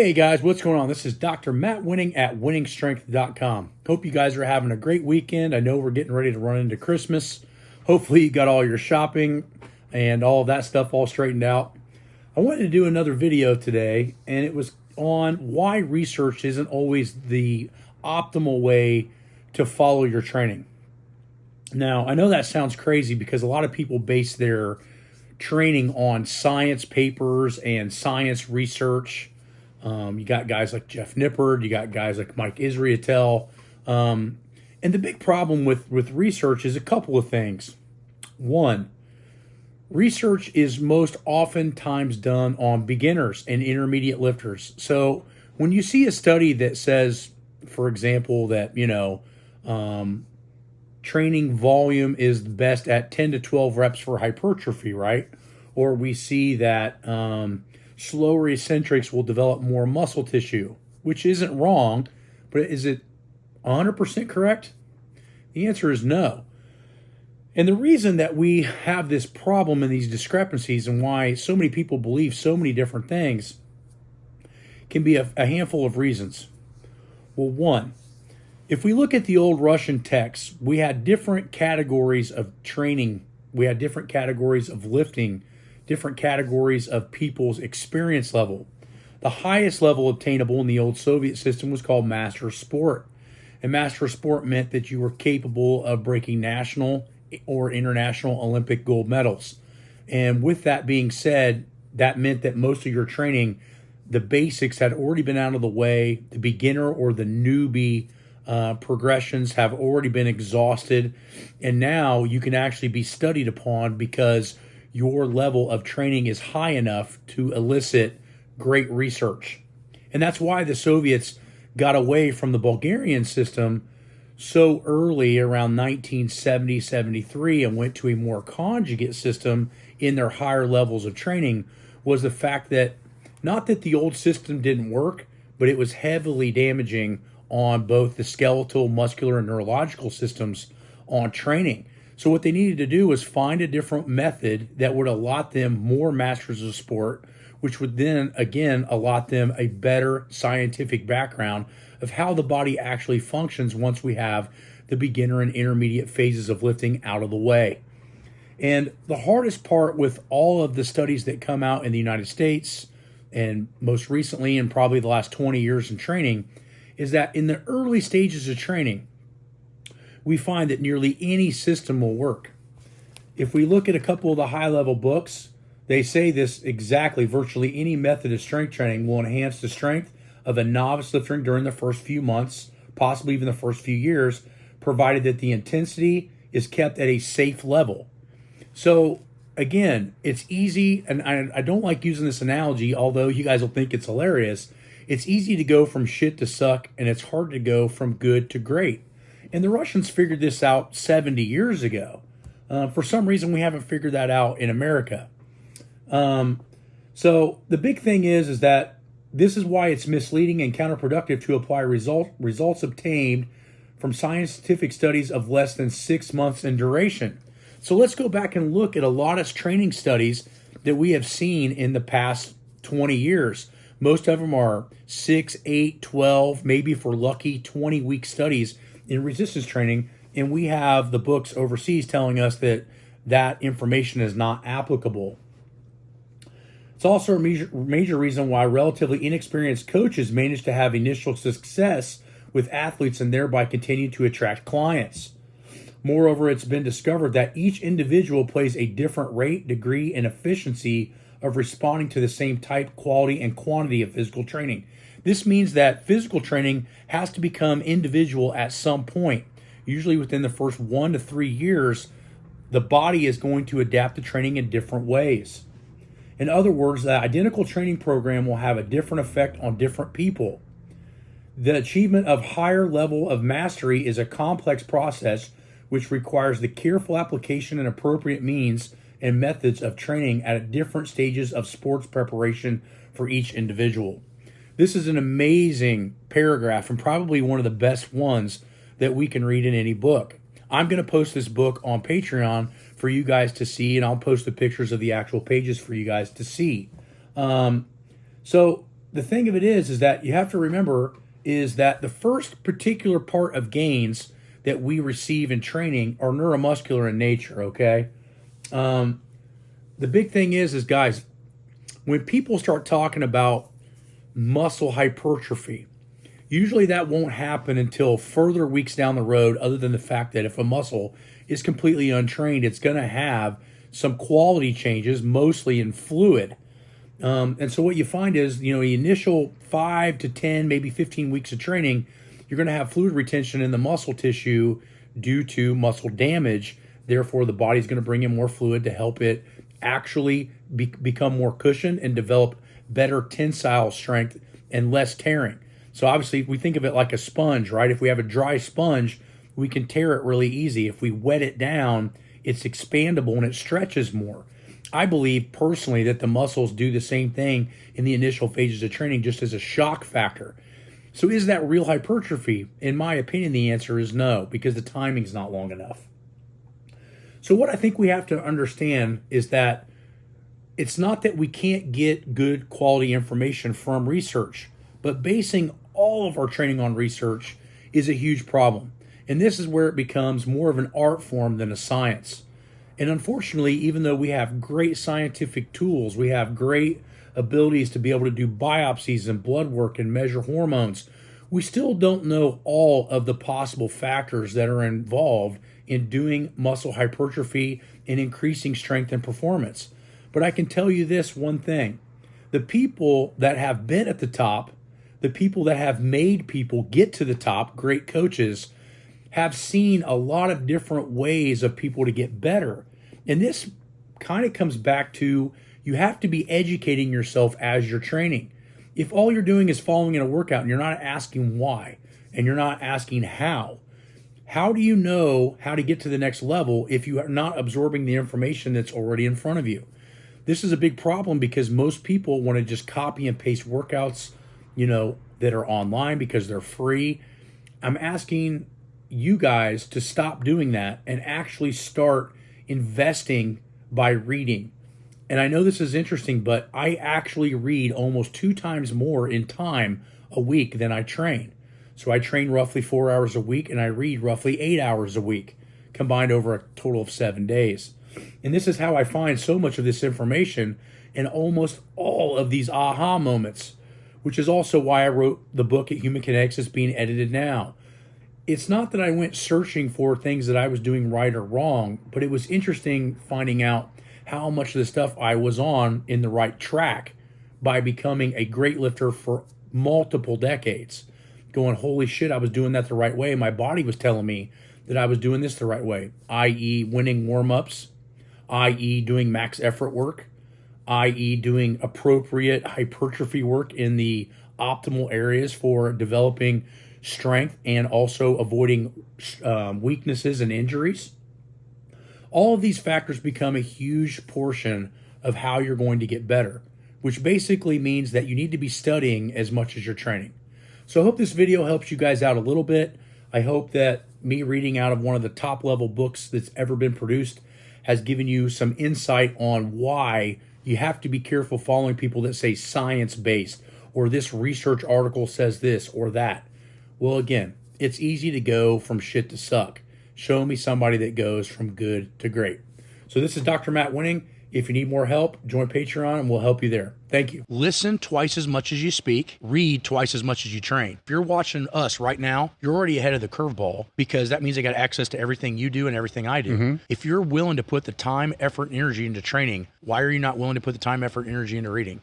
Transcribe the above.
Hey guys, what's going on? This is Dr. Matt Wenning at winningstrength.com. Hope you guys are having a great weekend. I know we're getting ready to run into Christmas. Hopefully you got all your shopping and all of that stuff all straightened out. I wanted to do another video today, and it was on why research isn't always the optimal way to follow your training. Now, I know that sounds crazy because a lot of people base their training on science papers and science research. You got guys like Jeff Nippard, you got guys like Mike Israetel. And the big problem with research is a couple of things. One, research is most oftentimes done on beginners and intermediate lifters. So when you see a study that says, for example, that, training volume is best at 10 to 12 reps for hypertrophy, right? Or we see that slower eccentrics will develop more muscle tissue, which isn't wrong, but is it 100% correct? The answer is no. And the reason that we have this problem and these discrepancies and why so many people believe so many different things can be a handful of reasons. Well, one, if we look at the old Russian texts, we had different categories of training. We had different categories of lifting, different categories of people's experience level. The highest level obtainable in the old Soviet system was called Master of Sport. And Master of Sport meant that you were capable of breaking national or international Olympic gold medals. And with that being said, that meant that most of your training, the basics had already been out of the way. The beginner or the newbie progressions have already been exhausted. And now you can actually be studied upon because your level of training is high enough to elicit great research. And that's why the Soviets got away from the Bulgarian system so early, around 1970, 73, and went to a more conjugate system in their higher levels of training, was the fact that not that the old system didn't work, but it was heavily damaging on both the skeletal, muscular, and neurological systems on training. So what they needed to do was find a different method that would allot them more masters of sport, which would then, again, allot them a better scientific background of how the body actually functions once we have the beginner and intermediate phases of lifting out of the way. And the hardest part with all of the studies that come out in the United States, and most recently and probably the last 20 years in training, is that in the early stages of training, we find that nearly any system will work. If we look at a couple of the high-level books, they say this exactly: virtually any method of strength training will enhance the strength of a novice lifter during the first few months, possibly even the first few years, provided that the intensity is kept at a safe level. So again, it's easy, and I don't like using this analogy, although you guys will think it's hilarious. It's easy to go from shit to suck, and it's hard to go from good to great. And the Russians figured this out 70 years ago. For some reason, we haven't figured that out in America. So the big thing is that this is why it's misleading and counterproductive to apply results obtained from scientific studies of less than 6 months in duration. So let's go back and look at a lot of training studies that we have seen in the past 20 years. Most of them are 6, 8, 12, maybe if we're lucky, 20-week studies in resistance training, and we have the books overseas telling us that that information is not applicable. It's also a major reason why relatively inexperienced coaches manage to have initial success with athletes and thereby continue to attract clients. Moreover, it's been discovered that each individual plays a different rate, degree, and efficiency of responding to the same type, quality, and quantity of physical training. This means that physical training has to become individual at some point. Usually within the first 1 to 3 years, the body is going to adapt to training in different ways. In other words, the identical training program will have a different effect on different people. The achievement of higher level of mastery is a complex process which requires the careful application and appropriate means and methods of training at different stages of sports preparation for each individual. This is an amazing paragraph and probably one of the best ones that we can read in any book. I'm going to post this book on Patreon for you guys to see, and I'll post the pictures of the actual pages for you guys to see. So the thing of it is that you have to remember is that the first particular part of gains that we receive in training are neuromuscular in nature, okay? The big thing is guys, when people start talking about muscle hypertrophy, usually that won't happen until further weeks down the road, other than the fact that if a muscle is completely untrained, it's going to have some quality changes, mostly in fluid. And so what you find is, the initial 5 to 10, maybe 15 weeks of training, you're going to have fluid retention in the muscle tissue due to muscle damage. Therefore, the body's going to bring in more fluid to help it actually become more cushioned and develop better tensile strength and less tearing. So obviously, we think of it like a sponge, right? If we have a dry sponge, we can tear it really easy. If we wet it down, it's expandable and it stretches more. I believe personally that the muscles do the same thing in the initial phases of training, just as a shock factor. So is that real hypertrophy? In my opinion, the answer is no, because the timing's not long enough. So what I think we have to understand is that it's not that we can't get good quality information from research, but basing all of our training on research is a huge problem. And this is where it becomes more of an art form than a science. And unfortunately, even though we have great scientific tools, we have great abilities to be able to do biopsies and blood work and measure hormones, we still don't know all of the possible factors that are involved in doing muscle hypertrophy and increasing strength and performance. But I can tell you this one thing. The people that have been at the top, the people that have made people get to the top, great coaches, have seen a lot of different ways of people to get better. And this kind of comes back to you have to be educating yourself as you're training. If all you're doing is following in a workout and you're not asking why and you're not asking how do you know how to get to the next level if you are not absorbing the information that's already in front of you? This is a big problem because most people want to just copy and paste workouts, that are online because they're free. I'm asking you guys to stop doing that and actually start investing by reading. And I know this is interesting, but I actually read almost 2 times more in time a week than I train. So I train roughly 4 hours a week and I read roughly 8 hours a week, combined over a total of 7 days. And this is how I find so much of this information and almost all of these aha moments, which is also why I wrote the book at Human Kinetics that's being edited now. It's not that I went searching for things that I was doing right or wrong, but it was interesting finding out how much of the stuff I was on in the right track by becoming a great lifter for multiple decades. Going, holy shit, I was doing that the right way. My body was telling me that I was doing this the right way, i.e. winning warm-ups, i.e. doing max effort work, i.e. doing appropriate hypertrophy work in the optimal areas for developing strength and also avoiding weaknesses and injuries. All of these factors become a huge portion of how you're going to get better, which basically means that you need to be studying as much as you're training. So I hope this video helps you guys out a little bit. I hope that me reading out of one of the top level books that's ever been produced has given you some insight on why you have to be careful following people that say science-based or this research article says this or that. Well, again, it's easy to go from shit to suck. Show me somebody that goes from good to great. So this is Dr. Matt Wenning. If you need more help, join Patreon and we'll help you there. Thank you. Listen twice as much as you speak. Read twice as much as you train. If you're watching us right now, you're already ahead of the curveball because that means I got access to everything you do and everything I do. If you're willing to put the time, effort, and energy into training, why are you not willing to put the time, effort, and energy into reading?